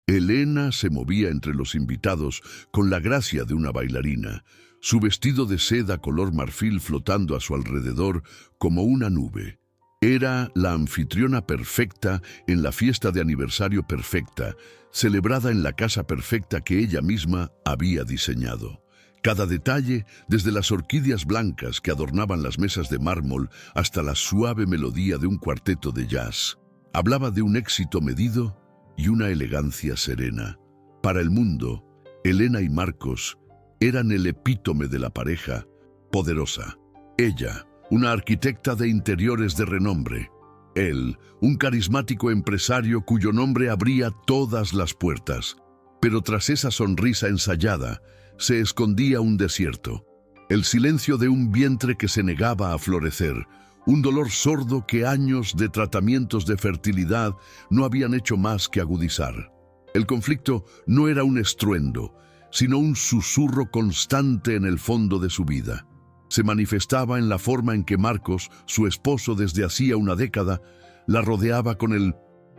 Elena se movía entre los invitados con la gracia de una bailarina, su vestido de seda color marfil flotando a su alrededor como una nube. Era la anfitriona perfecta en la fiesta de aniversario perfecta, celebrada en la casa perfecta que ella misma había diseñado. Cada detalle, desde las orquídeas blancas que adornaban las mesas de mármol hasta la suave melodía de un cuarteto de jazz, hablaba de un éxito medido y una elegancia serena. Para el mundo, Elena y Marcos eran el epítome de la pareja poderosa. Ella, una arquitecta de interiores de renombre. Él, un carismático empresario cuyo nombre abría todas las puertas. Pero tras esa sonrisa ensayada, se escondía un desierto. El silencio de un vientre que se negaba a florecer, un dolor sordo que años de tratamientos de fertilidad no habían hecho más que agudizar. El conflicto no era un estruendo, sino un susurro constante en el fondo de su vida. Se manifestaba en la forma en que Marcos, su esposo desde hacía una década, la rodeaba con el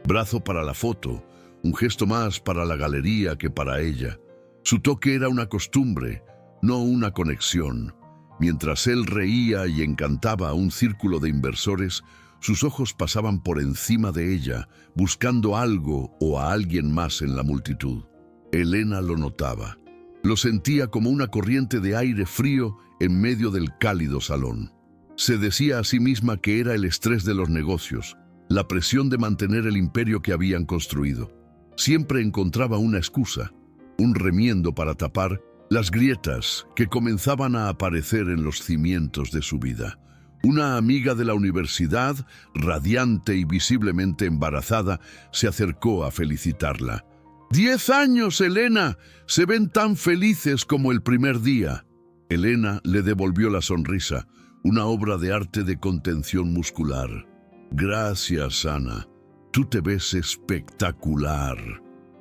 brazo para la foto, un gesto más para la galería que para ella. Su toque era una costumbre, no una conexión. Mientras él reía y encantaba a un círculo de inversores, sus ojos pasaban por encima de ella, buscando algo o a alguien más en la multitud. Elena lo notaba. Lo sentía como una corriente de aire frío en medio del cálido salón. Se decía a sí misma que era el estrés de los negocios, la presión de mantener el imperio que habían construido. Siempre encontraba una excusa, un remiendo para tapar las grietas que comenzaban a aparecer en los cimientos de su vida. Una amiga de la universidad, radiante y visiblemente embarazada, se acercó a felicitarla. «¡10 años, Elena! Se ven tan felices como el primer día». Elena le devolvió la sonrisa, una obra de arte de contención muscular. «Gracias, Ana. Tú te ves espectacular».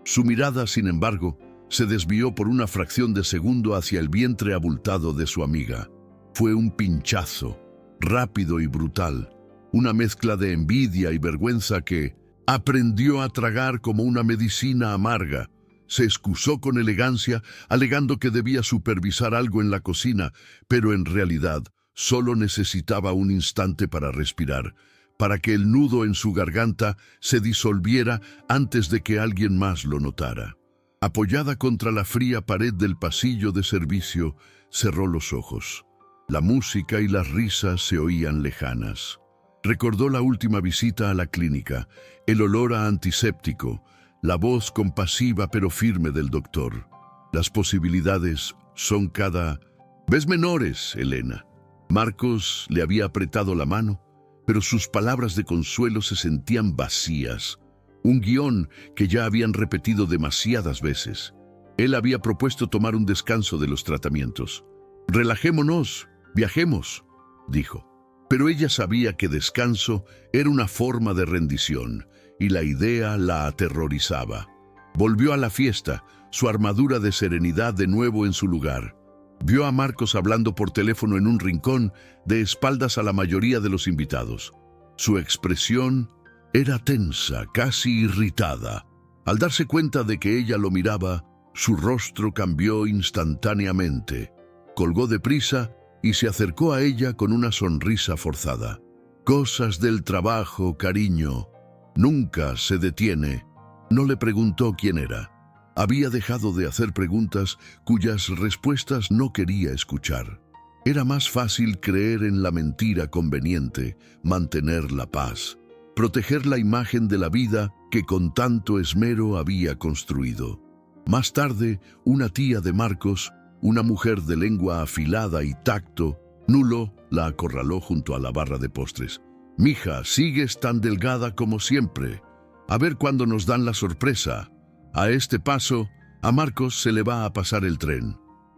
Su mirada, sin embargo, se desvió por una fracción de segundo hacia el vientre abultado de su amiga. Fue un pinchazo, rápido y brutal, una mezcla de envidia y vergüenza que aprendió a tragar como una medicina amarga. Se excusó con elegancia, alegando que debía supervisar algo en la cocina, pero en realidad solo necesitaba un instante para respirar, para que el nudo en su garganta se disolviera antes de que alguien más lo notara. Apoyada contra la fría pared del pasillo de servicio, cerró los ojos. La música y las risas se oían lejanas. Recordó la última visita a la clínica, el olor a antiséptico, la voz compasiva pero firme del doctor. Las posibilidades son cada vez menores, Elena. Marcos le había apretado la mano, pero sus palabras de consuelo se sentían vacías. Un guión que ya habían repetido demasiadas veces. Él había propuesto tomar un descanso de los tratamientos. «Relajémonos, viajemos», dijo. Pero ella sabía que descanso era una forma de rendición, y la idea la aterrorizaba. Volvió a la fiesta, su armadura de serenidad de nuevo en su lugar. Vio a Marcos hablando por teléfono en un rincón, de espaldas a la mayoría de los invitados. Su expresión era tensa, casi irritada. Al darse cuenta de que ella lo miraba, su rostro cambió instantáneamente. Colgó deprisa y se acercó a ella con una sonrisa forzada. «Cosas del trabajo, cariño. Nunca se detiene». No le preguntó quién era. Había dejado de hacer preguntas cuyas respuestas no quería escuchar. Era más fácil creer en la mentira conveniente, mantener la paz, proteger la imagen de la vida que con tanto esmero había construido. Más tarde, una tía de Marcos, una mujer de lengua afilada y tacto nulo, la acorraló junto a la barra de postres. «Mija, sigues tan delgada como siempre. A ver cuándo nos dan la sorpresa. A este paso, a Marcos se le va a pasar el tren».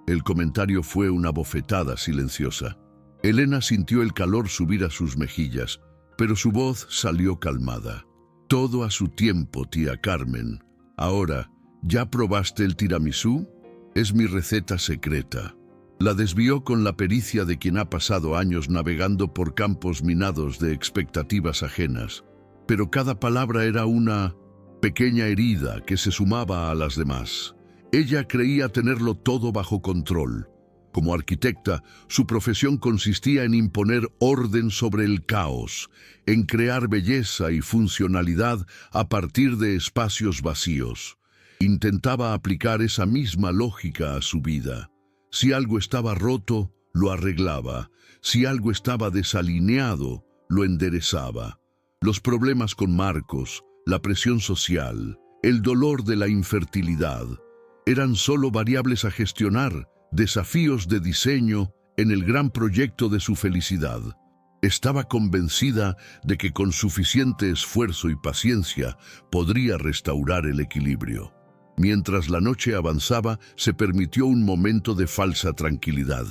El comentario fue una bofetada silenciosa. Elena sintió el calor subir a sus mejillas, pero su voz salió calmada. «Todo a su tiempo, tía Carmen. Ahora, ¿ya probaste el tiramisú? Es mi receta secreta». La desvió con la pericia de quien ha pasado años navegando por campos minados de expectativas ajenas. Pero cada palabra era una pequeña herida que se sumaba a las demás. Ella creía tenerlo todo bajo control. Como arquitecta, su profesión consistía en imponer orden sobre el caos, en crear belleza y funcionalidad a partir de espacios vacíos. Intentaba aplicar esa misma lógica a su vida. Si algo estaba roto, lo arreglaba. Si algo estaba desalineado, lo enderezaba. Los problemas con Marcos, la presión social, el dolor de la infertilidad, eran solo variables a gestionar, desafíos de diseño en el gran proyecto de su felicidad. Estaba convencida de que con suficiente esfuerzo y paciencia podría restaurar el equilibrio. Mientras la noche avanzaba, se permitió un momento de falsa tranquilidad.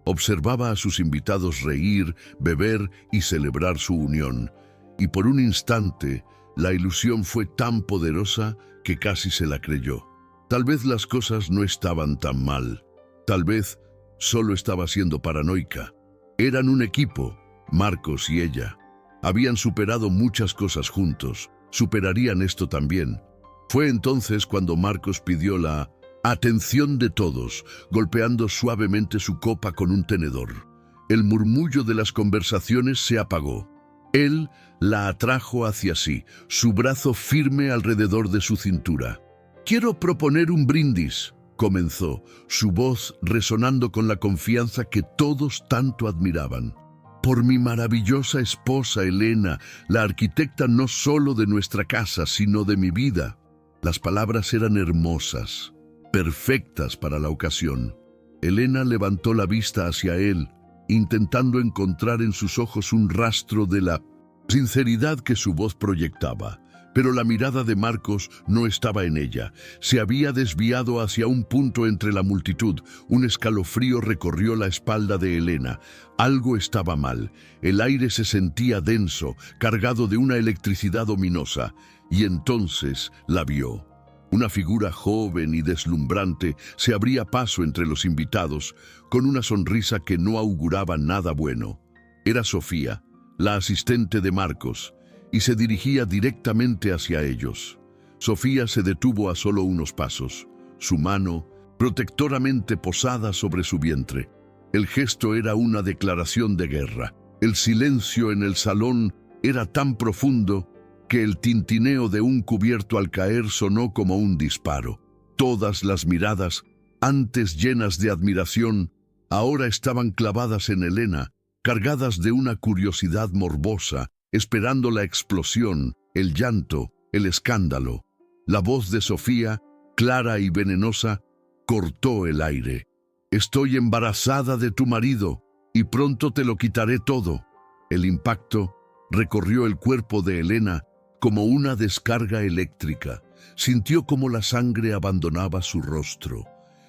Observaba a sus invitados reír, beber y celebrar su unión. Y por un instante, la ilusión fue tan poderosa que casi se la creyó. Tal vez las cosas no estaban tan mal. Tal vez solo estaba siendo paranoica. Eran un equipo, Marcos y ella. Habían superado muchas cosas juntos. Superarían esto también. Fue entonces cuando Marcos pidió la atención de todos, golpeando suavemente su copa con un tenedor. El murmullo de las conversaciones se apagó. Él la atrajo hacia sí, su brazo firme alrededor de su cintura. «Quiero proponer un brindis», comenzó, su voz resonando con la confianza que todos tanto admiraban. «Por mi maravillosa esposa Elena, la arquitecta no solo de nuestra casa, sino de mi vida». Las palabras eran hermosas, perfectas para la ocasión. Elena levantó la vista hacia él, intentando encontrar en sus ojos un rastro de la sinceridad que su voz proyectaba. Pero la mirada de Marcos no estaba en ella. Se había desviado hacia un punto entre la multitud. Un escalofrío recorrió la espalda de Elena. Algo estaba mal. El aire se sentía denso, cargado de una electricidad ominosa. Y entonces la vio. Una figura joven y deslumbrante se abría paso entre los invitados, con una sonrisa que no auguraba nada bueno. Era Sofía, la asistente de Marcos, y se dirigía directamente hacia ellos. Sofía se detuvo a solo unos pasos, su mano protectoramente posada sobre su vientre. El gesto era una declaración de guerra. El silencio en el salón era tan profundo que el tintineo de un cubierto al caer sonó como un disparo. Todas las miradas, antes llenas de admiración, ahora estaban clavadas en Elena, cargadas de una curiosidad morbosa, esperando la explosión, el llanto, el escándalo. La voz de Sofía, clara y venenosa, cortó el aire. «Estoy embarazada de tu marido, y pronto te lo quitaré todo». El impacto recorrió el cuerpo de Elena como una descarga eléctrica. Sintió como la sangre abandonaba su rostro.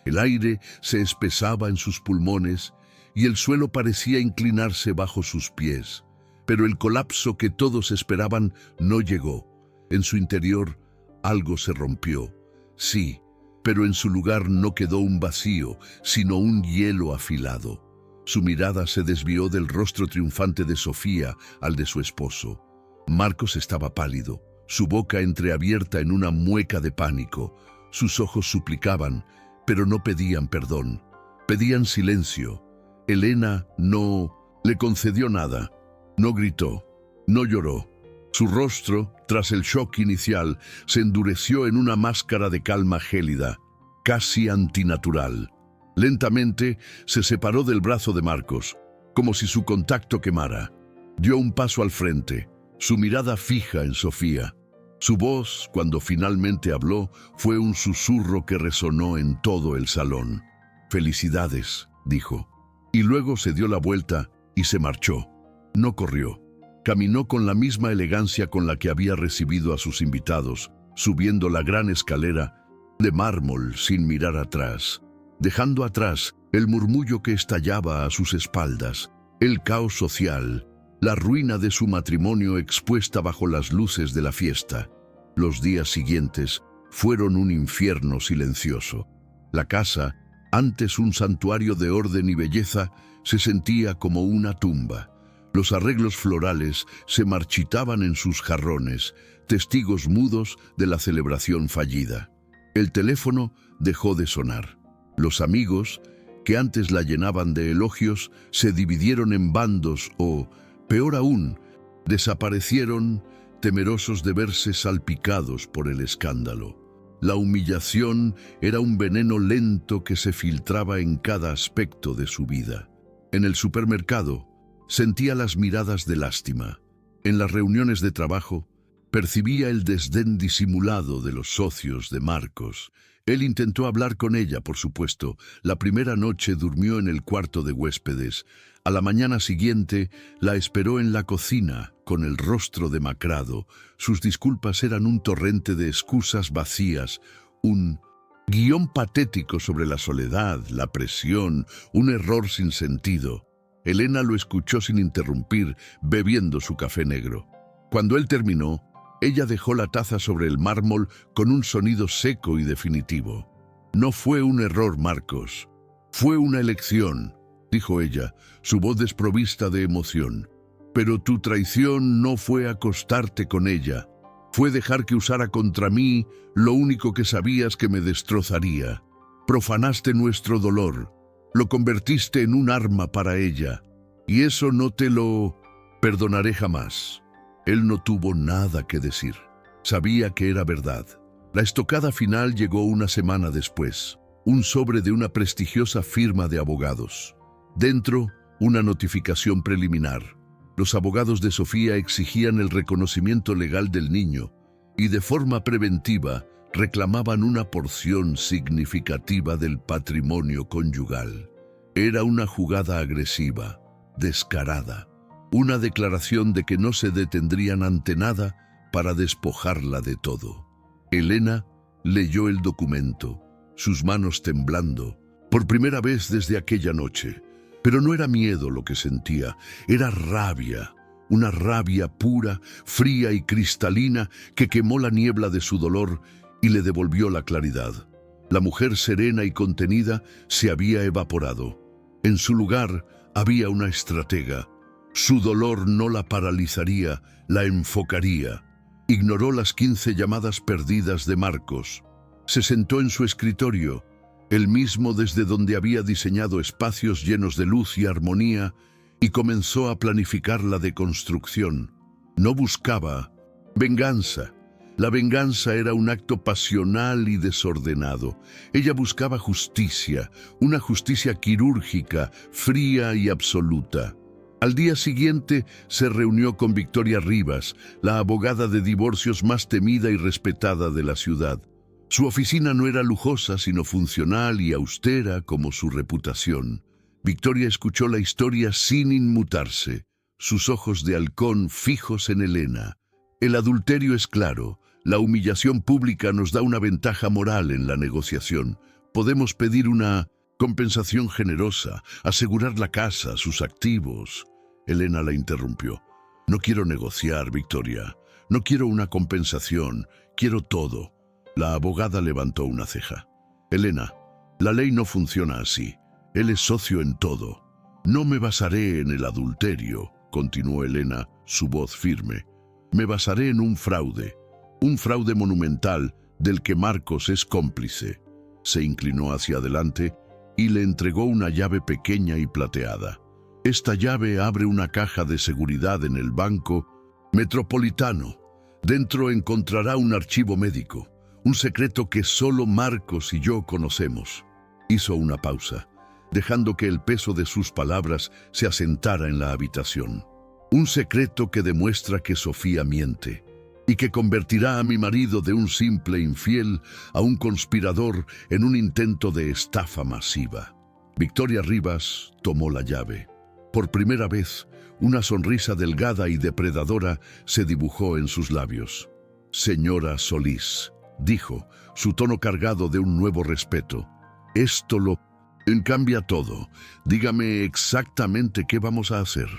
El aire se espesaba en sus pulmones y el suelo parecía inclinarse bajo sus pies. Pero el colapso que todos esperaban no llegó. En su interior algo se rompió. Sí, pero en su lugar no quedó un vacío, sino un hielo afilado. Su mirada se desvió del rostro triunfante de Sofía al de su esposo. Marcos estaba pálido, su boca entreabierta en una mueca de pánico. Sus ojos suplicaban, pero no pedían perdón. Pedían silencio. Elena no le concedió nada. No gritó, no lloró. Su rostro, tras el shock inicial, se endureció en una máscara de calma gélida, casi antinatural. Lentamente se separó del brazo de Marcos, como si su contacto quemara. Dio un paso al frente, su mirada fija en Sofía. Su voz, cuando finalmente habló, fue un susurro que resonó en todo el salón. «Felicidades», dijo. Y luego se dio la vuelta y se marchó. No corrió. Caminó con la misma elegancia con la que había recibido a sus invitados, subiendo la gran escalera de mármol sin mirar atrás, dejando atrás el murmullo que estallaba a sus espaldas, el caos social, la ruina de su matrimonio expuesta bajo las luces de la fiesta. Los días siguientes fueron un infierno silencioso. La casa, antes un santuario de orden y belleza, se sentía como una tumba. Los arreglos florales se marchitaban en sus jarrones, testigos mudos de la celebración fallida. El teléfono dejó de sonar. Los amigos, que antes la llenaban de elogios, se dividieron en bandos o, peor aún, desaparecieron, temerosos de verse salpicados por el escándalo. La humillación era un veneno lento que se filtraba en cada aspecto de su vida. En el supermercado, sentía las miradas de lástima. En las reuniones de trabajo, percibía el desdén disimulado de los socios de Marcos. Él intentó hablar con ella, por supuesto. La primera noche durmió en el cuarto de huéspedes. A la mañana siguiente la esperó en la cocina, con el rostro demacrado. Sus disculpas eran un torrente de excusas vacías, un guión patético sobre la soledad, la presión, un error sin sentido. Elena lo escuchó sin interrumpir, bebiendo su café negro. Cuando él terminó, ella dejó la taza sobre el mármol con un sonido seco y definitivo. «No fue un error, Marcos. Fue una elección», dijo ella, su voz desprovista de emoción. «Pero tu traición no fue acostarte con ella. Fue dejar que usara contra mí lo único que sabías que me destrozaría. Profanaste nuestro dolor. Lo convertiste en un arma para ella. Y eso no te lo perdonaré jamás». Él no tuvo nada que decir. Sabía que era verdad. La estocada final llegó una semana después. Un sobre de una prestigiosa firma de abogados. Dentro, una notificación preliminar. Los abogados de Sofía exigían el reconocimiento legal del niño y de forma preventiva reclamaban una porción significativa del patrimonio conyugal. Era una jugada agresiva, descarada. Una declaración de que no se detendrían ante nada para despojarla de todo. Elena leyó el documento, sus manos temblando, por primera vez desde aquella noche. Pero no era miedo lo que sentía, era rabia, una rabia pura, fría y cristalina que quemó la niebla de su dolor y le devolvió la claridad. La mujer serena y contenida se había evaporado. En su lugar había una estratega. Su dolor no la paralizaría, la enfocaría. Ignoró las 15 llamadas perdidas de Marcos. Se sentó en su escritorio, el mismo desde donde había diseñado espacios llenos de luz y armonía, y comenzó a planificar la deconstrucción. No buscaba venganza. La venganza era un acto pasional y desordenado. Ella buscaba justicia, una justicia quirúrgica, fría y absoluta. Al día siguiente se reunió con Victoria Rivas, la abogada de divorcios más temida y respetada de la ciudad. Su oficina no era lujosa, sino funcional y austera como su reputación. Victoria escuchó la historia sin inmutarse, sus ojos de halcón fijos en Elena. El adulterio es claro, la humillación pública nos da una ventaja moral en la negociación. Podemos pedir una compensación generosa, asegurar la casa, sus activos. Elena la interrumpió. «No quiero negociar, Victoria. No quiero una compensación. Quiero todo». La abogada levantó una ceja. «Elena, la ley no funciona así. Él es socio en todo». «No me basaré en el adulterio», continuó Elena, su voz firme. «Me basaré en un fraude monumental del que Marcos es cómplice». Se inclinó hacia adelante y le entregó una llave pequeña y plateada. «Esta llave abre una caja de seguridad en el Banco Metropolitano. Dentro encontrará un archivo médico, un secreto que solo Marcos y yo conocemos». Hizo una pausa, dejando que el peso de sus palabras se asentara en la habitación. «Un secreto que demuestra que Sofía miente y que convertirá a mi marido de un simple infiel a un conspirador en un intento de estafa masiva». Victoria Rivas tomó la llave. Por primera vez, una sonrisa delgada y depredadora se dibujó en sus labios. «Señora Solís», dijo, su tono cargado de un nuevo respeto, «esto lo cambia todo. Dígame exactamente qué vamos a hacer».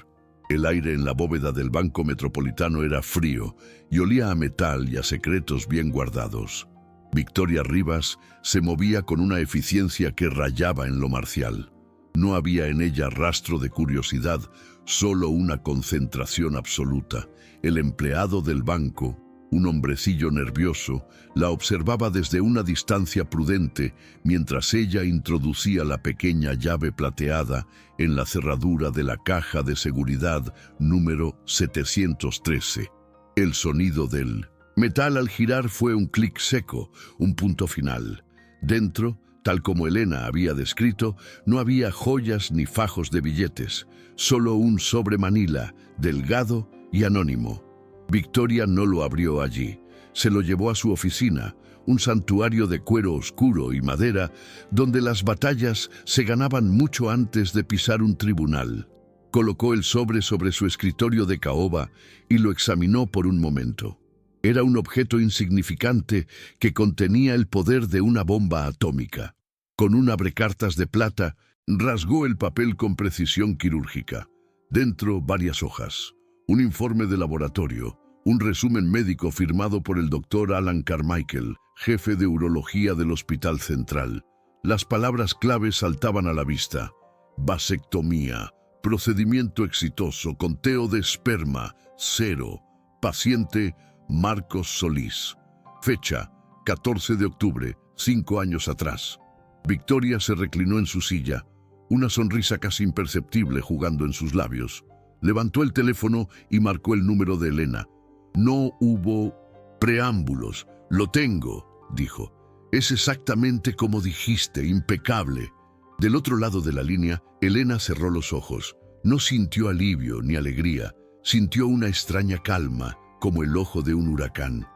El aire en la bóveda del Banco Metropolitano era frío y olía a metal y a secretos bien guardados. Victoria Rivas se movía con una eficiencia que rayaba en lo marcial. No había en ella rastro de curiosidad, solo una concentración absoluta. El empleado del banco, Un hombrecillo nervioso la observaba desde una distancia prudente mientras ella introducía la pequeña llave plateada en la cerradura de la caja de seguridad número 713. El sonido del metal al girar fue un clic seco, un punto final. Dentro, tal como Elena había descrito, no había joyas ni fajos de billetes, solo un sobre manila, delgado y anónimo. Victoria no lo abrió allí. Se lo llevó a su oficina, un santuario de cuero oscuro y madera, donde las batallas se ganaban mucho antes de pisar un tribunal. Colocó el sobre su escritorio de caoba y lo examinó por un momento. Era un objeto insignificante que contenía el poder de una bomba atómica. Con un abrecartas de plata, rasgó el papel con precisión quirúrgica. Dentro, varias hojas. Un informe de laboratorio, un resumen médico firmado por el doctor Alan Carmichael, jefe de urología del Hospital Central. Las palabras claves saltaban a la vista. Vasectomía, procedimiento exitoso, conteo de esperma, 0. Paciente, Marcos Solís. Fecha, 14 de octubre, 5 años atrás. Victoria se reclinó en su silla, una sonrisa casi imperceptible jugando en sus labios. Levantó el teléfono y marcó el número de Elena. No hubo preámbulos. Lo tengo, dijo. Es exactamente como dijiste, impecable. Del otro lado de la línea, Elena cerró los ojos. No sintió alivio ni alegría. Sintió una extraña calma, como el ojo de un huracán.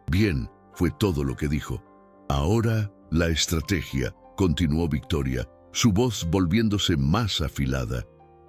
Bien, fue todo lo que dijo. Ahora, la estrategia, continuó Victoria, su voz volviéndose más afilada.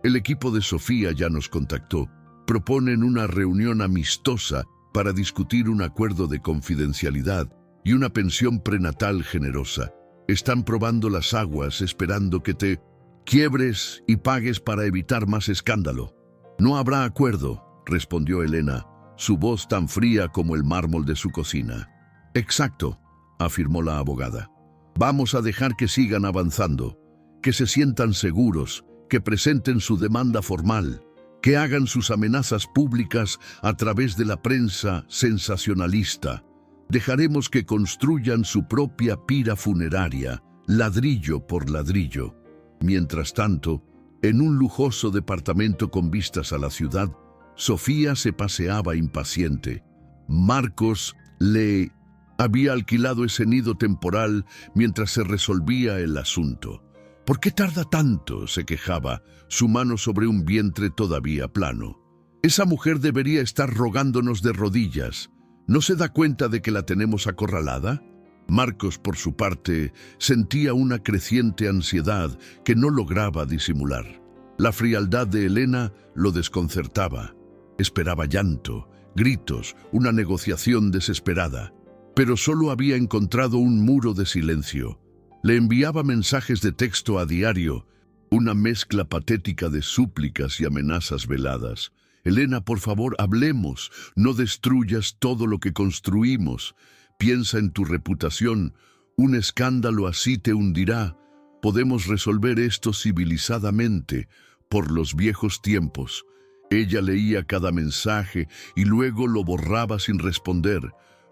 El equipo de Sofía ya nos contactó. Proponen una reunión amistosa para discutir un acuerdo de confidencialidad y una pensión prenatal generosa. Están probando las aguas esperando que te quiebres y pagues para evitar más escándalo. No habrá acuerdo, respondió Elena, su voz tan fría como el mármol de su cocina. Exacto, afirmó la abogada. Vamos a dejar que sigan avanzando, que se sientan seguros, que presenten su demanda formal, que hagan sus amenazas públicas a través de la prensa sensacionalista. Dejaremos que construyan su propia pira funeraria, ladrillo por ladrillo. Mientras tanto, en un lujoso departamento con vistas a la ciudad, Sofía se paseaba impaciente. Marcos le había alquilado ese nido temporal mientras se resolvía el asunto. ¿Por qué tarda tanto?, se quejaba, su mano sobre un vientre todavía plano. Esa mujer debería estar rogándonos de rodillas. ¿No se da cuenta de que la tenemos acorralada? Marcos, por su parte, sentía una creciente ansiedad que no lograba disimular. La frialdad de Elena lo desconcertaba. Esperaba llanto, gritos, una negociación desesperada. Pero solo había encontrado un muro de silencio. Le enviaba mensajes de texto a diario, una mezcla patética de súplicas y amenazas veladas. Elena, por favor, hablemos, no destruyas todo lo que construimos. Piensa en tu reputación, un escándalo así te hundirá. Podemos resolver esto civilizadamente, por los viejos tiempos. Ella leía cada mensaje y luego lo borraba sin responder.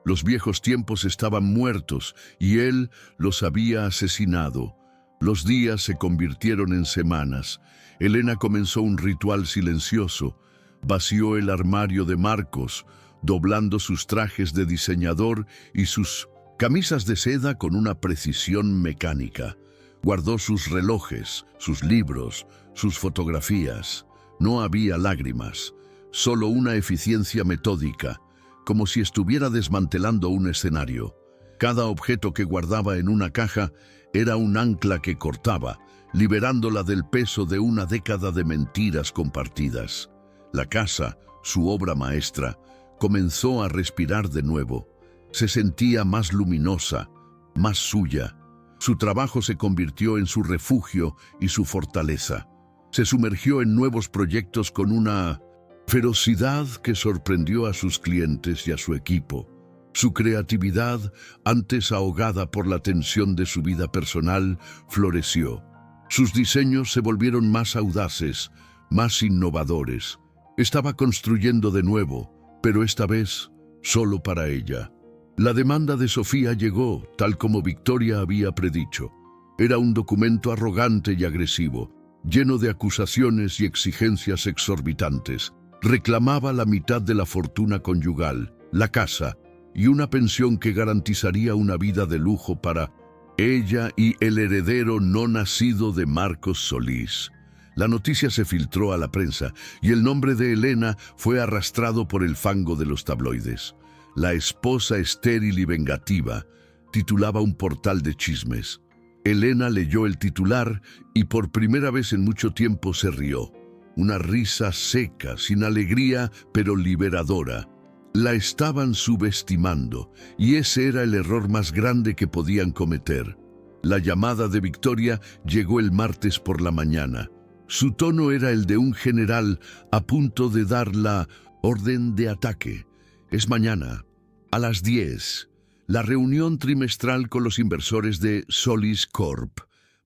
Los viejos tiempos estaban muertos y él los había asesinado. Los días se convirtieron en semanas. Elena comenzó un ritual silencioso. Vació el armario de Marcos, doblando sus trajes de diseñador y sus camisas de seda con una precisión mecánica. Guardó sus relojes, sus libros, sus fotografías. No había lágrimas, solo una eficiencia metódica, como si estuviera desmantelando un escenario. Cada objeto que guardaba en una caja era un ancla que cortaba, liberándola del peso de una década de mentiras compartidas. La casa, su obra maestra, comenzó a respirar de nuevo. Se sentía más luminosa, más suya. Su trabajo se convirtió en su refugio y su fortaleza. Se sumergió en nuevos proyectos con una ferocidad que sorprendió a sus clientes y a su equipo. Su creatividad, antes ahogada por la tensión de su vida personal, floreció. Sus diseños se volvieron más audaces, más innovadores. Estaba construyendo de nuevo, pero esta vez solo para ella. La demanda de Sofía llegó, tal como Victoria había predicho. Era un documento arrogante y agresivo, lleno de acusaciones y exigencias exorbitantes. Reclamaba la mitad de la fortuna conyugal, la casa y una pensión que garantizaría una vida de lujo para ella y el heredero no nacido de Marcos Solís. La noticia se filtró a la prensa y el nombre de Elena fue arrastrado por el fango de los tabloides. La esposa estéril y vengativa titulaba un portal de chismes. Elena leyó el titular y por primera vez en mucho tiempo se rió. Una risa seca, sin alegría, pero liberadora. La estaban subestimando, y ese era el error más grande que podían cometer. La llamada de Victoria llegó el martes por la mañana. Su tono era el de un general a punto de dar la orden de ataque. Es mañana, a las 10, la reunión trimestral con los inversores de Solís Corp.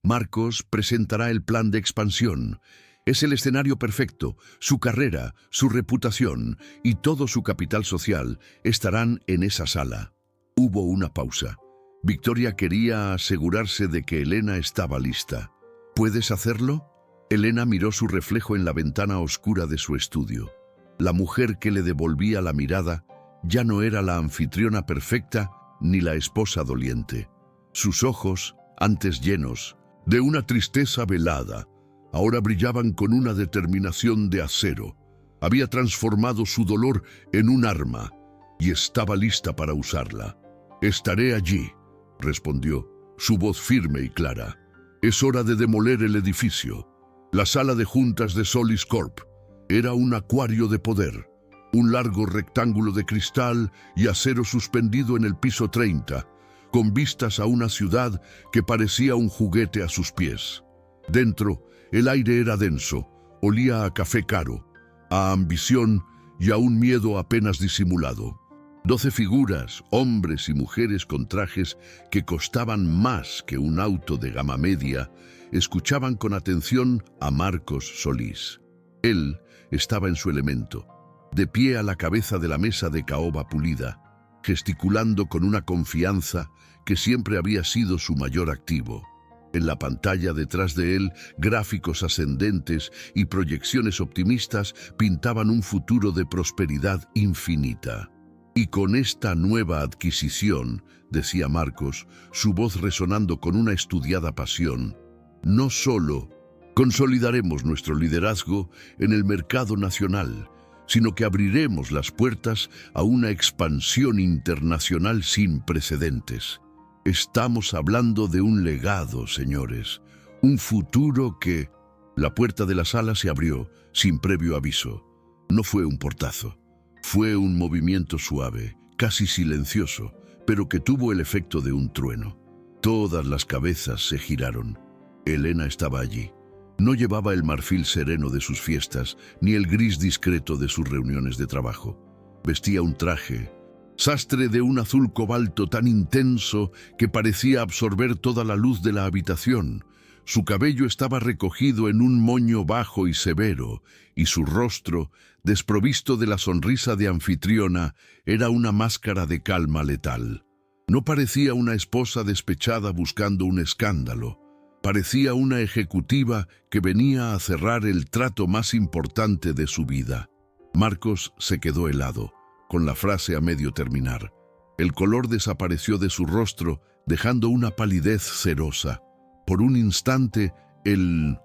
Marcos presentará el plan de expansión. Es el escenario perfecto. Su carrera, su reputación y todo su capital social estarán en esa sala. Hubo una pausa. Victoria quería asegurarse de que Elena estaba lista. ¿Puedes hacerlo? Elena miró su reflejo en la ventana oscura de su estudio. La mujer que le devolvía la mirada ya no era la anfitriona perfecta ni la esposa doliente. Sus ojos, antes llenos de una tristeza velada, ahora brillaban con una determinación de acero. Había transformado su dolor en un arma y estaba lista para usarla. «Estaré allí», respondió, su voz firme y clara. «Es hora de demoler el edificio». La sala de juntas de Solís Corp era un acuario de poder, un largo rectángulo de cristal y acero suspendido en el piso 30, con vistas a una ciudad que parecía un juguete a sus pies. Dentro, el aire era denso, olía a café caro, a ambición y a un miedo apenas disimulado. 12 figuras, hombres y mujeres con trajes que costaban más que un auto de gama media, escuchaban con atención a Marcos Solís. Él estaba en su elemento, de pie a la cabeza de la mesa de caoba pulida, gesticulando con una confianza que siempre había sido su mayor activo. En la pantalla detrás de él, gráficos ascendentes y proyecciones optimistas pintaban un futuro de prosperidad infinita. Y con esta nueva adquisición, decía Marcos, su voz resonando con una estudiada pasión, no solo consolidaremos nuestro liderazgo en el mercado nacional, sino que abriremos las puertas a una expansión internacional sin precedentes. Estamos hablando de un legado, señores, un futuro que... La puerta de la sala se abrió sin previo aviso. No fue un portazo, fue un movimiento suave, casi silencioso, pero que tuvo el efecto de un trueno. Todas las cabezas se giraron. Elena estaba allí. No llevaba el marfil sereno de sus fiestas, ni el gris discreto de sus reuniones de trabajo. Vestía un traje, sastre de un azul cobalto tan intenso que parecía absorber toda la luz de la habitación. Su cabello estaba recogido en un moño bajo y severo, y su rostro, desprovisto de la sonrisa de anfitriona, era una máscara de calma letal. No parecía una esposa despechada buscando un escándalo. Parecía una ejecutiva que venía a cerrar el trato más importante de su vida. Marcos se quedó helado, con la frase a medio terminar. El color desapareció de su rostro, dejando una palidez cerosa. Por un instante, el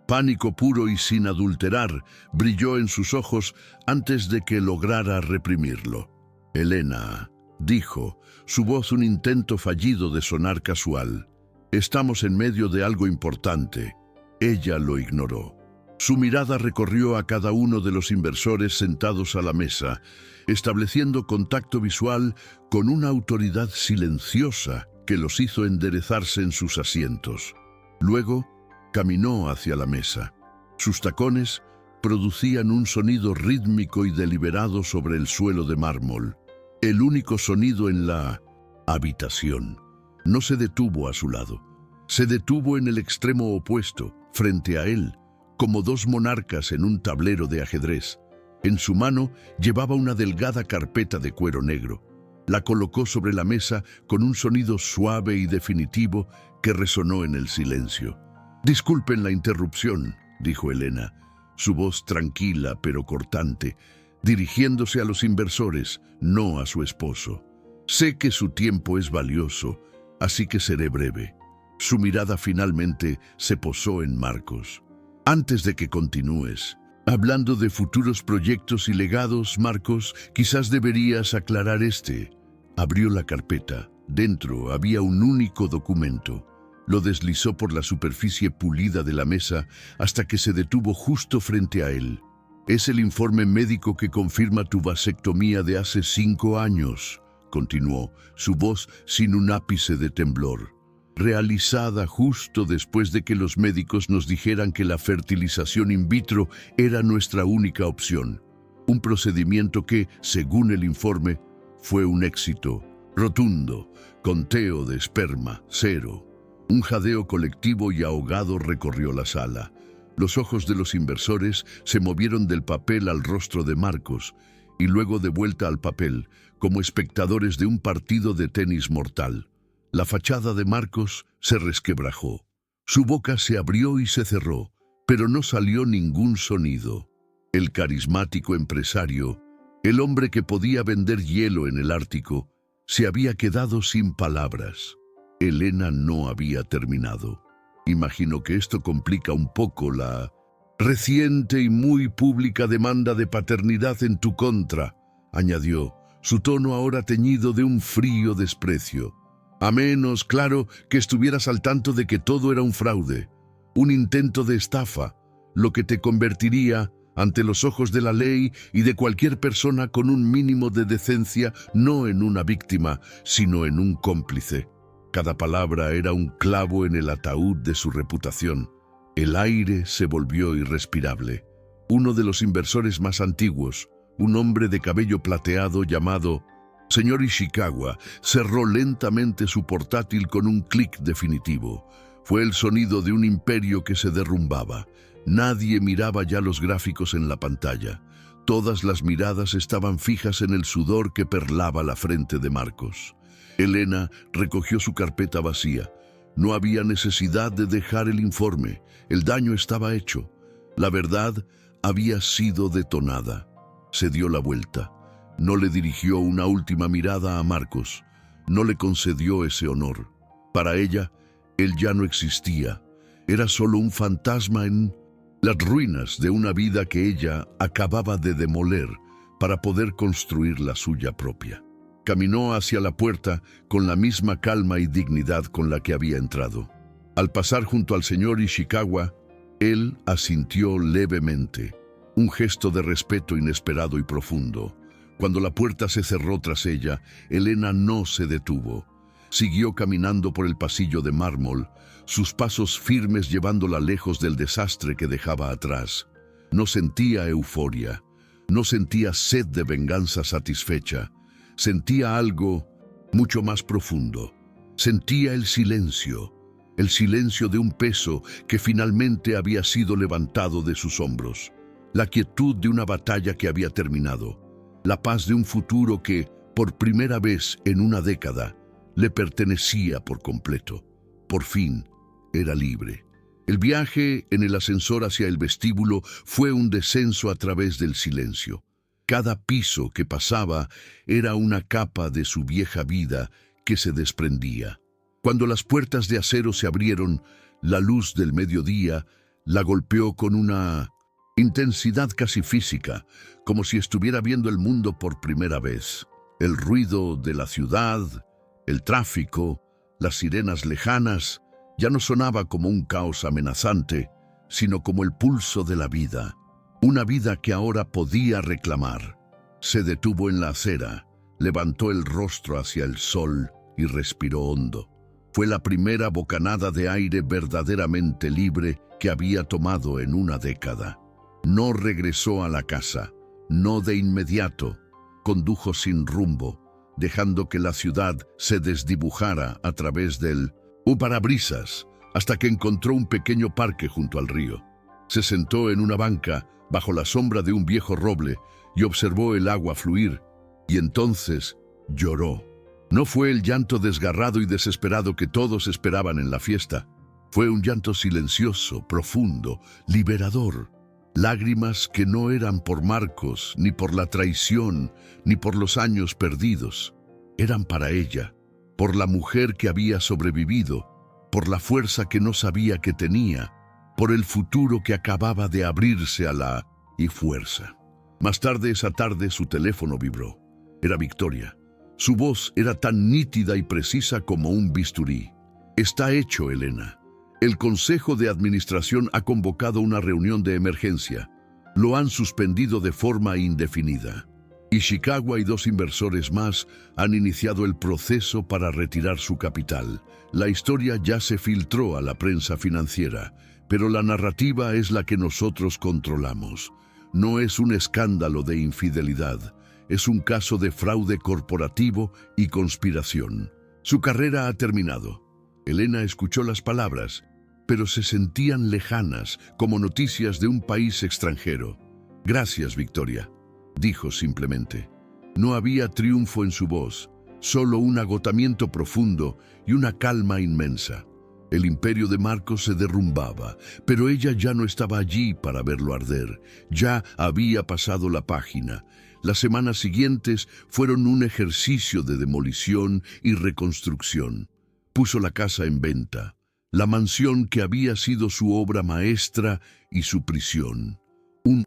pánico puro y sin adulterar brilló en sus ojos antes de que lograra reprimirlo. «Elena», dijo, su voz un intento fallido de sonar casual. «Estamos en medio de algo importante». Ella lo ignoró. Su mirada recorrió a cada uno de los inversores sentados a la mesa, estableciendo contacto visual con una autoridad silenciosa que los hizo enderezarse en sus asientos. Luego, caminó hacia la mesa. Sus tacones producían un sonido rítmico y deliberado sobre el suelo de mármol, el único sonido en la habitación. No se detuvo a su lado. Se detuvo en el extremo opuesto, frente a él, como dos monarcas en un tablero de ajedrez. En su mano llevaba una delgada carpeta de cuero negro. La colocó sobre la mesa con un sonido suave y definitivo que resonó en el silencio. «Disculpen la interrupción», dijo Elena, su voz tranquila pero cortante, dirigiéndose a los inversores, no a su esposo. «Sé que su tiempo es valioso, así que seré breve». Su mirada finalmente se posó en Marcos. «Antes de que continúes, hablando de futuros proyectos y legados, Marcos, quizás deberías aclarar este». Abrió la carpeta. Dentro había un único documento. Lo deslizó por la superficie pulida de la mesa hasta que se detuvo justo frente a él. «Es el informe médico que confirma tu vasectomía de hace 5 años», continuó, su voz sin un ápice de temblor. «Realizada justo después de que los médicos nos dijeran que la fertilización in vitro era nuestra única opción. Un procedimiento que, según el informe, fue un éxito rotundo, conteo de esperma, 0. Un jadeo colectivo y ahogado recorrió la sala. Los ojos de los inversores se movieron del papel al rostro de Marcos y luego de vuelta al papel, como espectadores de un partido de tenis mortal. La fachada de Marcos se resquebrajó. Su boca se abrió y se cerró, pero no salió ningún sonido. El carismático empresario, el hombre que podía vender hielo en el Ártico, se había quedado sin palabras. Elena no había terminado. «Imagino que esto complica un poco la reciente y muy pública demanda de paternidad en tu contra», añadió, su tono ahora teñido de un frío desprecio. «A menos, claro, que estuvieras al tanto de que todo era un fraude, un intento de estafa, lo que te convertiría, ante los ojos de la ley y de cualquier persona con un mínimo de decencia, no en una víctima, sino en un cómplice». Cada palabra era un clavo en el ataúd de su reputación. El aire se volvió irrespirable. Uno de los inversores más antiguos, un hombre de cabello plateado llamado señor Ishikawa, cerró lentamente su portátil con un clic definitivo. Fue el sonido de un imperio que se derrumbaba. Nadie miraba ya los gráficos en la pantalla. Todas las miradas estaban fijas en el sudor que perlaba la frente de Marcos. Elena recogió su carpeta vacía. No había necesidad de dejar el informe. El daño estaba hecho. La verdad había sido detonada. Se dio la vuelta. No le dirigió una última mirada a Marcos. No le concedió ese honor. Para ella, él ya no existía. Era solo un fantasma en las ruinas de una vida que ella acababa de demoler para poder construir la suya propia. Caminó hacia la puerta con la misma calma y dignidad con la que había entrado. Al pasar junto al señor Ishikawa, él asintió levemente, un gesto de respeto inesperado y profundo. Cuando la puerta se cerró tras ella, Elena no se detuvo. Siguió caminando por el pasillo de mármol, sus pasos firmes llevándola lejos del desastre que dejaba atrás. No sentía euforia, no sentía sed de venganza satisfecha. Sentía algo mucho más profundo. Sentía el silencio de un peso que finalmente había sido levantado de sus hombros. La quietud de una batalla que había terminado. La paz de un futuro que, por primera vez en una década, le pertenecía por completo. Por fin, era libre. El viaje en el ascensor hacia el vestíbulo fue un descenso a través del silencio. Cada piso que pasaba era una capa de su vieja vida que se desprendía. Cuando las puertas de acero se abrieron, la luz del mediodía la golpeó con una intensidad casi física, como si estuviera viendo el mundo por primera vez. El ruido de la ciudad, el tráfico, las sirenas lejanas, ya no sonaba como un caos amenazante, sino como el pulso de la vida. Una vida que ahora podía reclamar. Se detuvo en la acera, levantó el rostro hacia el sol y respiró hondo. Fue la primera bocanada de aire verdaderamente libre que había tomado en una década. No regresó a la casa, no de inmediato. Condujo sin rumbo, dejando que la ciudad se desdibujara a través del parabrisas, hasta que encontró un pequeño parque junto al río. Se sentó en una banca, bajo la sombra de un viejo roble, y observó el agua fluir, y entonces lloró. No fue el llanto desgarrado y desesperado que todos esperaban en la fiesta. Fue un llanto silencioso, profundo, liberador. Lágrimas que no eran por Marcos, ni por la traición, ni por los años perdidos. Eran para ella, por la mujer que había sobrevivido, por la fuerza que no sabía que tenía, por el futuro que acababa de abrirse a la fuerza. Más tarde esa tarde su teléfono vibró. Era Victoria. Su voz era tan nítida y precisa como un bisturí. Está hecho, Elena. El Consejo de Administración ha convocado una reunión de emergencia. Lo han suspendido de forma indefinida. Ishikawa y 2 inversores más han iniciado el proceso para retirar su capital. La historia ya se filtró a la prensa financiera, pero la narrativa es la que nosotros controlamos. No es un escándalo de infidelidad, es un caso de fraude corporativo y conspiración. Su carrera ha terminado. Elena escuchó las palabras, pero se sentían lejanas, como noticias de un país extranjero. «Gracias, Victoria», dijo simplemente. No había triunfo en su voz, solo un agotamiento profundo y una calma inmensa. El imperio de Marcos se derrumbaba, pero ella ya no estaba allí para verlo arder. Ya había pasado la página. Las semanas siguientes fueron un ejercicio de demolición y reconstrucción. Puso la casa en venta, la mansión que había sido su obra maestra y su prisión. Un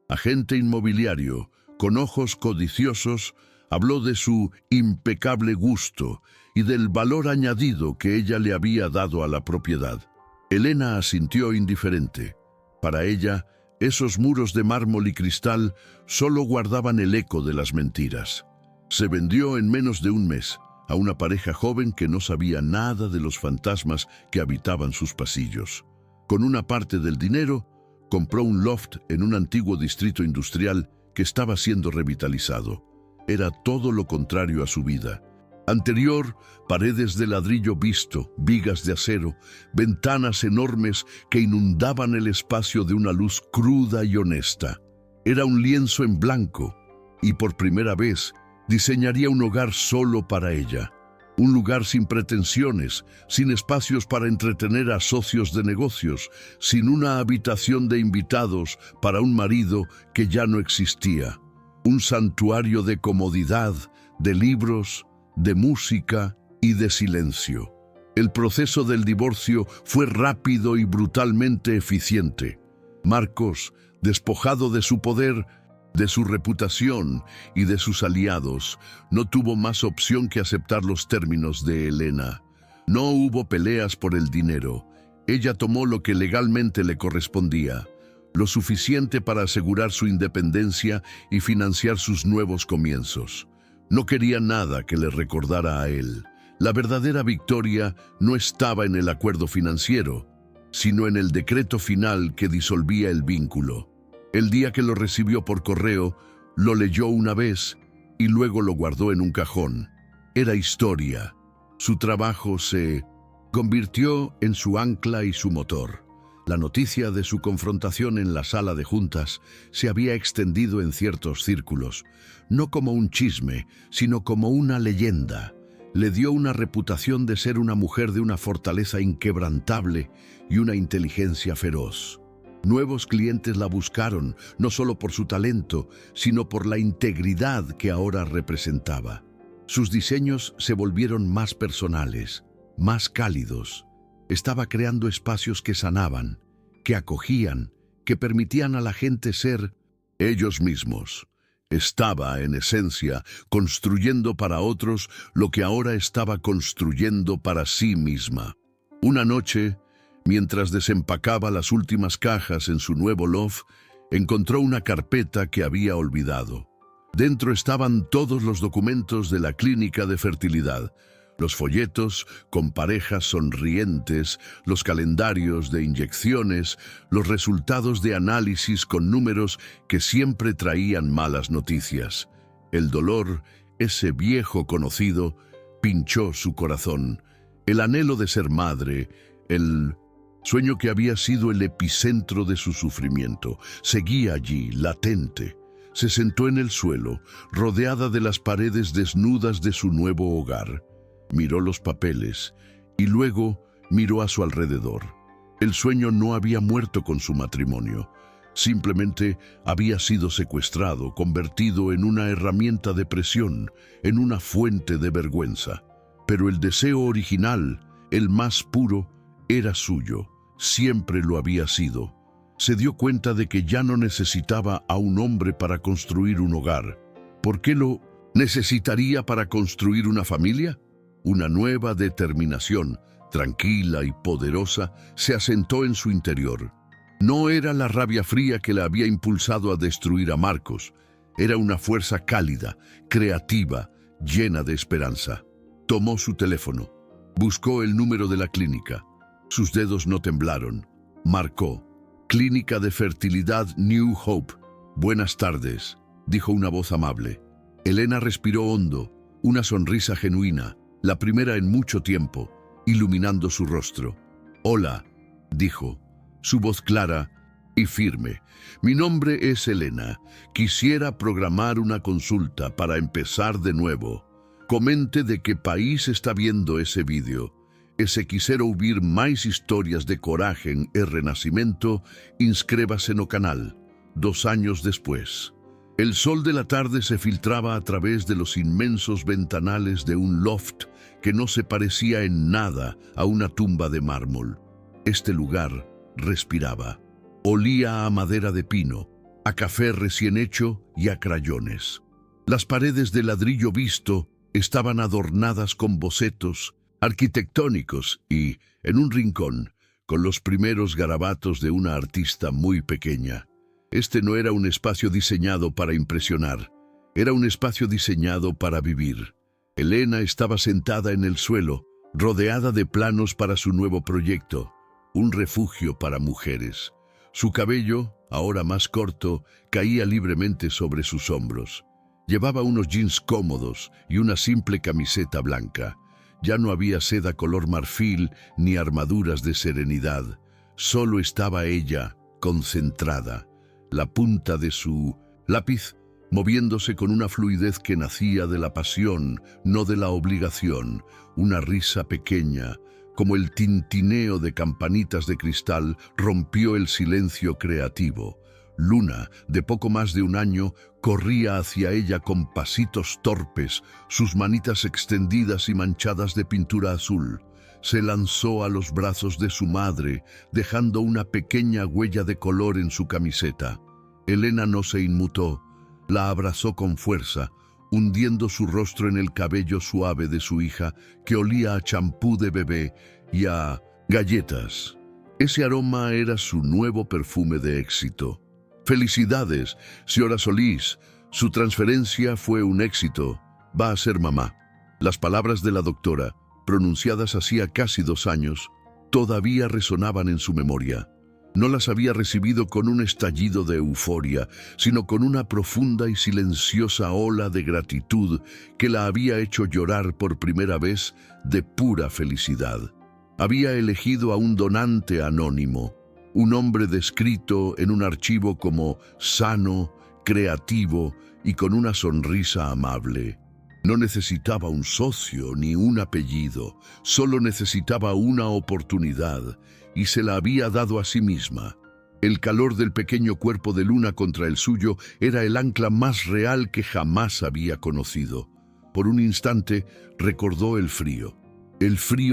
agente inmobiliario, con ojos codiciosos, habló de su impecable gusto y del valor añadido que ella le había dado a la propiedad. Elena asintió indiferente. Para ella, esos muros de mármol y cristal solo guardaban el eco de las mentiras. Se vendió en menos de un mes a una pareja joven que no sabía nada de los fantasmas que habitaban sus pasillos. Con una parte del dinero, compró un loft en un antiguo distrito industrial que estaba siendo revitalizado. Era todo lo contrario a su vida. Anterior, paredes de ladrillo visto, vigas de acero, ventanas enormes que inundaban el espacio de una luz cruda y honesta. Era un lienzo en blanco, y por primera vez diseñaría un hogar solo para ella. Un lugar sin pretensiones, sin espacios para entretener a socios de negocios, sin una habitación de invitados para un marido que ya no existía. Un santuario de comodidad, de libros, de música y de silencio. El proceso del divorcio fue rápido y brutalmente eficiente. Marcos, despojado de su poder, de su reputación y de sus aliados, no tuvo más opción que aceptar los términos de Elena. No hubo peleas por el dinero. Ella tomó lo que legalmente le correspondía, lo suficiente para asegurar su independencia y financiar sus nuevos comienzos. No quería nada que le recordara a él. La verdadera victoria no estaba en el acuerdo financiero, sino en el decreto final que disolvía el vínculo. El día que lo recibió por correo, lo leyó una vez y luego lo guardó en un cajón. Era historia. Su trabajo se convirtió en su ancla y su motor. La noticia de su confrontación en la sala de juntas se había extendido en ciertos círculos, no como un chisme, sino como una leyenda. Le dio una reputación de ser una mujer de una fortaleza inquebrantable y una inteligencia feroz. Nuevos clientes la buscaron, no solo por su talento, sino por la integridad que ahora representaba. Sus diseños se volvieron más personales, más cálidos. Estaba creando espacios que sanaban, que acogían, que permitían a la gente ser ellos mismos. Estaba, en esencia, construyendo para otros lo que ahora estaba construyendo para sí misma. Una noche, mientras desempacaba las últimas cajas en su nuevo loft, encontró una carpeta que había olvidado. Dentro estaban todos los documentos de la clínica de fertilidad, los folletos con parejas sonrientes, los calendarios de inyecciones, los resultados de análisis con números que siempre traían malas noticias. El dolor, ese viejo conocido, pinchó su corazón. El anhelo de ser madre, el Sueño que había sido el epicentro de su sufrimiento. Seguía allí, latente. Se sentó en el suelo, rodeada de las paredes desnudas de su nuevo hogar. Miró los papeles y luego miró a su alrededor. El sueño no había muerto con su matrimonio. Simplemente había sido secuestrado, convertido en una herramienta de presión, en una fuente de vergüenza. Pero el deseo original, el más puro, era suyo. Siempre lo había sido. Se dio cuenta de que ya no necesitaba a un hombre para construir un hogar. ¿Por qué lo necesitaría para construir una familia? Una nueva determinación, tranquila y poderosa, se asentó en su interior. No era la rabia fría que la había impulsado a destruir a Marcos. Era una fuerza cálida, creativa, llena de esperanza. Tomó su teléfono. Buscó el número de la clínica. Sus dedos no temblaron. Marcó. Clínica de Fertilidad New Hope. Buenas tardes, dijo una voz amable. Elena respiró hondo, una sonrisa genuina, la primera en mucho tiempo, iluminando su rostro. Hola, dijo, su voz clara y firme. Mi nombre es Elena. Quisiera programar una consulta para empezar de nuevo. Comente de qué país está viendo ese vídeo. E se quisera ouvir mais historias de coragem e renacimiento, inscrébase no canal. 2 años después. El sol de la tarde se filtraba a través de los inmensos ventanales de un loft que no se parecía en nada a una tumba de mármol. Este lugar respiraba. Olía a madera de pino, a café recién hecho y a crayones. Las paredes de ladrillo visto estaban adornadas con bocetos arquitectónicos y, en un rincón, con los primeros garabatos de una artista muy pequeña. Este no era un espacio diseñado para impresionar, era un espacio diseñado para vivir. Elena estaba sentada en el suelo, rodeada de planos para su nuevo proyecto, un refugio para mujeres. Su cabello, ahora más corto, caía libremente sobre sus hombros. Llevaba unos jeans cómodos y una simple camiseta blanca. Ya no había seda color marfil ni armaduras de serenidad. Solo estaba ella, concentrada, la punta de su lápiz moviéndose con una fluidez que nacía de la pasión, no de la obligación, una risa pequeña, como el tintineo de campanitas de cristal, rompió el silencio creativo. Luna, de poco más de 1 año, corría hacia ella con pasitos torpes, sus manitas extendidas y manchadas de pintura azul. Se lanzó a los brazos de su madre, dejando una pequeña huella de color en su camiseta. Elena no se inmutó, la abrazó con fuerza, hundiendo su rostro en el cabello suave de su hija, que olía a champú de bebé y a galletas. Ese aroma era su nuevo perfume de éxito. Felicidades, señora Solís. Su transferencia fue un éxito. Va a ser mamá. Las palabras de la doctora, pronunciadas hacía casi 2 años, todavía resonaban en su memoria. No las había recibido con un estallido de euforia, sino con una profunda y silenciosa ola de gratitud que la había hecho llorar por primera vez de pura felicidad. Había elegido a un donante anónimo, un hombre descrito en un archivo como sano, creativo y con una sonrisa amable. No necesitaba un socio ni un apellido, solo necesitaba una oportunidad, y se la había dado a sí misma. El calor del pequeño cuerpo de Luna contra el suyo era el ancla más real que jamás había conocido. Por un instante recordó el frío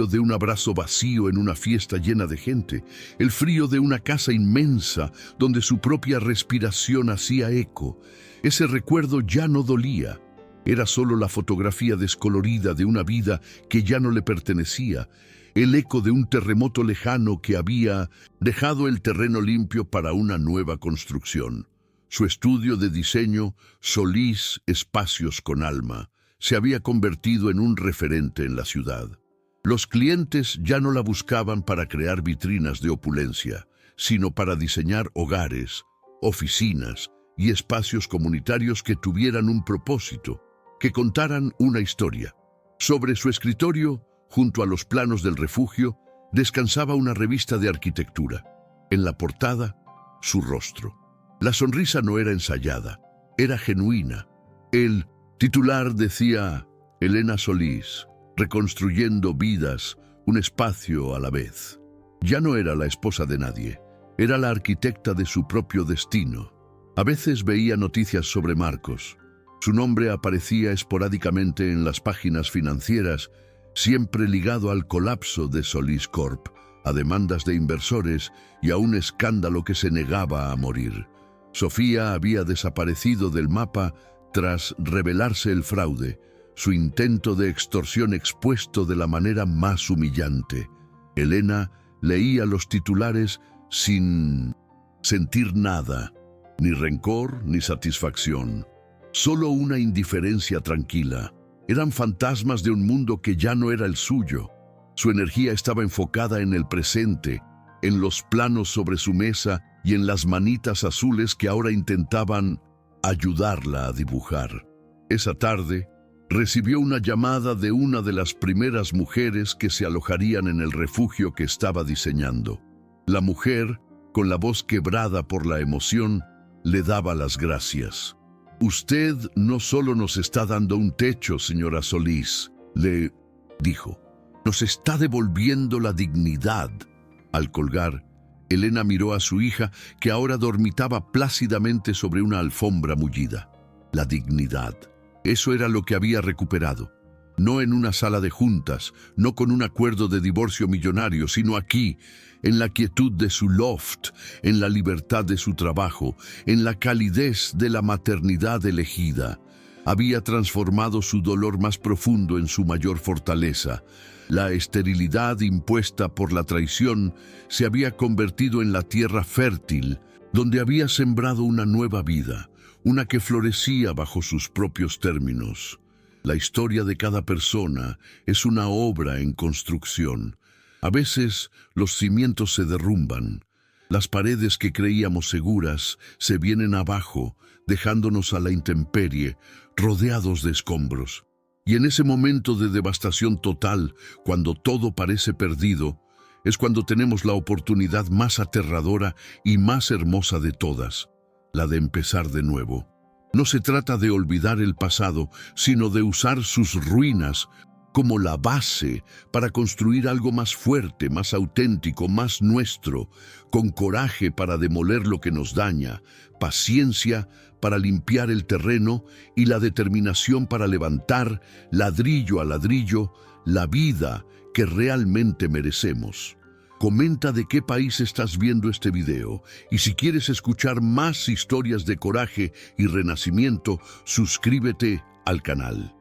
de un abrazo vacío en una fiesta llena de gente, el frío de una casa inmensa donde su propia respiración hacía eco. Ese recuerdo ya no dolía. Era solo la fotografía descolorida de una vida que ya no le pertenecía, el eco de un terremoto lejano que había dejado el terreno limpio para una nueva construcción. Su estudio de diseño, Solís Espacios con Alma, se había convertido en un referente en la ciudad. Los clientes ya no la buscaban para crear vitrinas de opulencia, sino para diseñar hogares, oficinas y espacios comunitarios que tuvieran un propósito, que contaran una historia. Sobre su escritorio, junto a los planos del refugio, descansaba una revista de arquitectura. En la portada, su rostro. La sonrisa no era ensayada, era genuina. El titular decía: Elena Solís, reconstruyendo vidas, un espacio a la vez. Ya no era la esposa de nadie, era la arquitecta de su propio destino. A veces veía noticias sobre Marcos. Su nombre aparecía esporádicamente en las páginas financieras, siempre ligado al colapso de Solís Corp, a demandas de inversores y a un escándalo que se negaba a morir. Sofía había desaparecido del mapa tras revelarse el fraude, su intento de extorsión expuesto de la manera más humillante. Elena leía los titulares sin sentir nada, ni rencor ni satisfacción. Solo una indiferencia tranquila. Eran fantasmas de un mundo que ya no era el suyo. Su energía estaba enfocada en el presente, en los planos sobre su mesa y en las manitas azules que ahora intentaban ayudarla a dibujar. Esa tarde, recibió una llamada de una de las primeras mujeres que se alojarían en el refugio que estaba diseñando. La mujer, con la voz quebrada por la emoción, le daba las gracias. «Usted no solo nos está dando un techo, señora Solís», le dijo, «nos está devolviendo la dignidad». Al colgar, Elena miró a su hija, que ahora dormitaba plácidamente sobre una alfombra mullida. La dignidad. Eso era lo que había recuperado. No en una sala de juntas, no con un acuerdo de divorcio millonario, sino aquí, en la quietud de su loft, en la libertad de su trabajo, en la calidez de la maternidad elegida. Había transformado su dolor más profundo en su mayor fortaleza. La esterilidad impuesta por la traición se había convertido en la tierra fértil, donde había sembrado una nueva vida, una que florecía bajo sus propios términos. La historia de cada persona es una obra en construcción. A veces los cimientos se derrumban. Las paredes que creíamos seguras se vienen abajo, dejándonos a la intemperie, rodeados de escombros. Y en ese momento de devastación total, cuando todo parece perdido, es cuando tenemos la oportunidad más aterradora y más hermosa de todas, la de empezar de nuevo. No se trata de olvidar el pasado, sino de usar sus ruinas como la base para construir algo más fuerte, más auténtico, más nuestro, con coraje para demoler lo que nos daña, paciencia para limpiar el terreno y la determinación para levantar, ladrillo a ladrillo, la vida que realmente merecemos. Comenta de qué país estás viendo este video y si quieres escuchar más historias de coraje y renacimiento, suscríbete al canal.